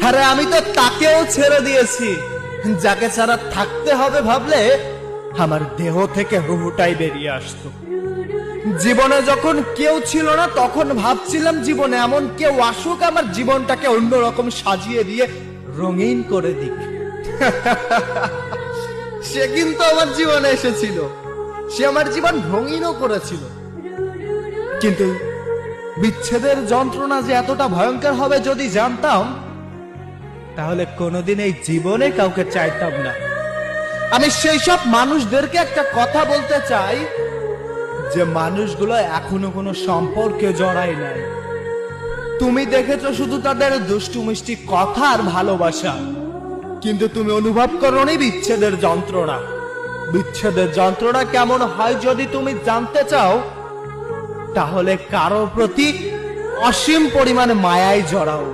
আরে আমি তো তাকেও ছেড়ে দিয়েছি, যাকে ছাড়া থাকতে হবে ভাবলে আমার দেহ থেকে রুহুটাই বেরিয়ে আসতো। জীবনে যখন কেউ ছিল না তখন ভাবছিলাম জীবনে এমন কেউ আসুক আমার জীবনটাকে অন্যরকম সাজিয়ে দিয়ে রঙিন করে দিক। সে কিন্তু আমার জীবনে এসেছিল, সে আমার জীবন রঙিনও করেছিল। কিন্তু বিচ্ছেদের যন্ত্রণা যে এতটা ভয়ঙ্কর হবে যদি জানতাম, তাহলে কোনোদিন এই জীবনে কাউকে চাইতাম না। আমি সেই সব মানুষদেরকে একটা কথা বলতে চাই যে মানুষগুলো এখনো কোনো সম্পর্কে জড়ায় নাই। তুমি দেখেছো শুধু তাদের দুষ্টু মিষ্টি কথা আর ভালোবাসা, কিন্তু তুমি অনুভব করোনি বিচ্ছেদের যন্ত্রণা। বিচ্ছেদের যন্ত্রণা কেমন হয় যদি তুমি জানতে চাও, তাহলে কারো প্রতি অসীম পরিমাণে মায়ায় জড়াও।